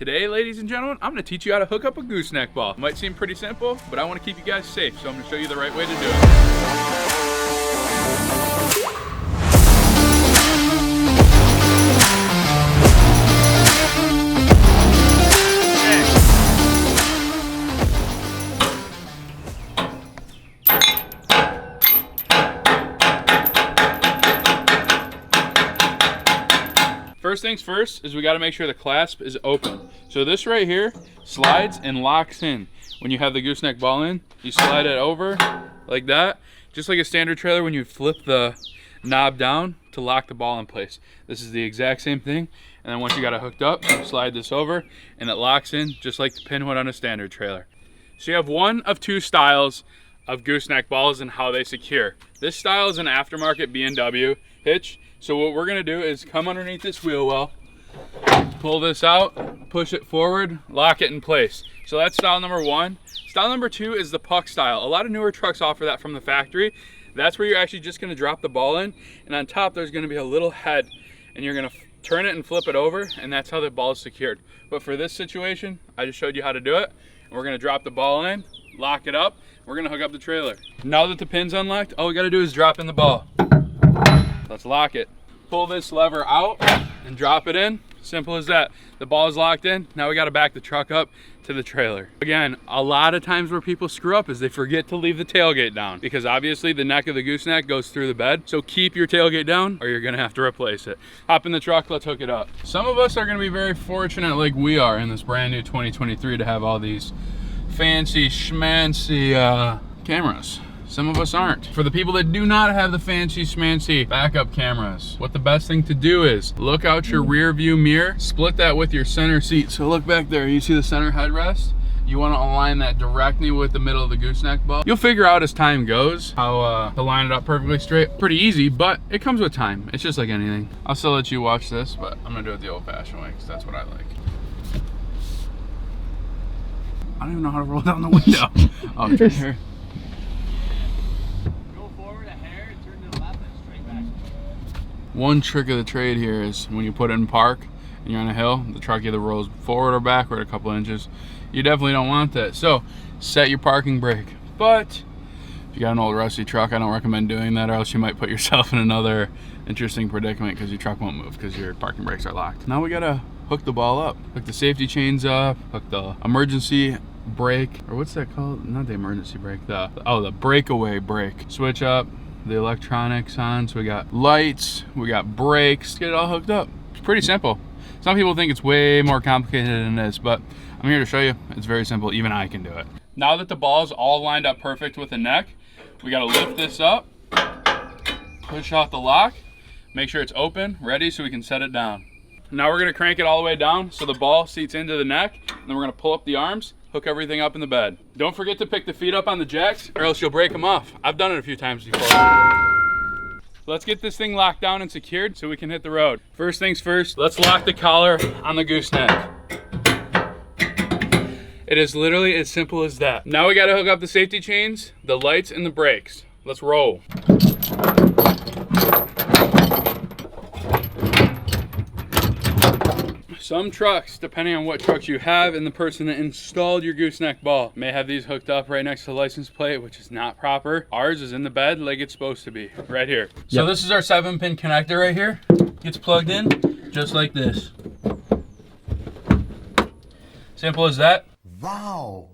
Today, ladies and gentlemen, I'm gonna teach you how to hook up a gooseneck ball. It might seem pretty simple, but I wanna keep you guys safe, so I'm gonna show you the right way to do it. First things first is we got to make sure the clasp is open. So this right here slides and locks in. When you have the gooseneck ball in, you slide it over like that, just like a standard trailer when you flip the knob down to lock the ball in place. This is the exact same thing. And then once you got it hooked up, you slide this over and it locks in just like the pin would on a standard trailer. So you have one of two styles of gooseneck balls and how they secure. This style is an aftermarket B&W hitch. So what we're gonna do is come underneath this wheel well, pull this out, push it forward, lock it in place. So that's style number one. Style number two is the puck style. A lot of newer trucks offer that from the factory. That's where you're actually just gonna drop the ball in, and on top there's gonna be a little head, and you're gonna turn it and flip it over, and that's how the ball is secured. But for this situation, I just showed you how to do it. And we're gonna drop the ball in, lock it up, we're gonna hook up the trailer. Now that the pin's unlocked, all we gotta do is drop in the ball. Let's lock it. Pull this lever out and drop it in. Simple as that. The ball is locked in. Now we got to back the truck up to the trailer. Again, a lot of times where people screw up is they forget to leave the tailgate down, because obviously the neck of the gooseneck goes through the bed. So keep your tailgate down or you're going to have to replace it. Hop in the truck, let's hook it up. Some of us are going to be very fortunate, like we are in this brand new 2023, to have all these fancy schmancy cameras. Some of us aren't. For the people that do not have the fancy schmancy backup cameras, what the best thing to do is look out your rear view mirror, split that with your center seat. So look back there, you see the center headrest? You want to align that directly with the middle of the gooseneck ball. You'll figure out as time goes how to line it up perfectly straight. Pretty easy, but it comes with time. It's just like anything. I'll still let you watch this, but I'm gonna do it the old-fashioned way because that's what I like. I don't even know how to roll down the window. Oh, right here. One trick of the trade here is when you put it in park and you're on a hill, the truck either rolls forward or backward a couple inches. You definitely don't want that. So set your parking brake. But if you got an old rusty truck, I don't recommend doing that, or else you might put yourself in another interesting predicament because your truck won't move because your parking brakes are locked. Now we gotta hook the ball up, hook the safety chains up, hook the emergency brake, or what's that called? Not the emergency brake, the breakaway brake. Switch up the electronics on, so we got lights, we got brakes, get it all hooked up. It's pretty simple. Some people think it's way more complicated than this, but I'm here to show you it's very simple. Even I can do it. Now that the ball is all lined up perfect with the neck, we got to lift this up, push off the lock, make sure it's open, ready, so we can set it down. Now we're going to crank it all the way down so the ball seats into the neck, and then we're going to pull up the arms, hook everything up in the bed. Don't forget to pick the feet up on the jacks or else you'll break them off. I've done it a few times before. Let's get this thing locked down and secured so we can hit the road. First things first, let's lock the collar on the gooseneck. It is literally as simple as that. Now we gotta hook up the safety chains, the lights, and the brakes. Let's roll. Some trucks, depending on what trucks you have and the person that installed your gooseneck ball, may have these hooked up right next to the license plate, which is not proper. Ours is in the bed like it's supposed to be, right here. Yep. So this is our 7-pin connector right here. Gets plugged in just like this. Simple as that. Wow.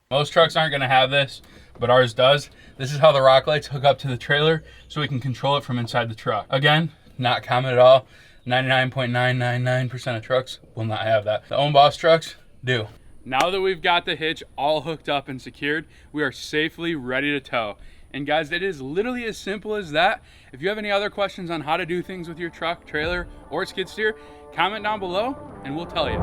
Most trucks aren't gonna have this, but ours does. This is how the rock lights hook up to the trailer so we can control it from inside the truck. Again, not common at all. 99.999% of trucks will not have that. The own boss trucks do. Now that we've got the hitch all hooked up and secured, we are safely ready to tow. And guys, it is literally as simple as that. If you have any other questions on how to do things with your truck, trailer, or skid steer, comment down below and we'll tell you.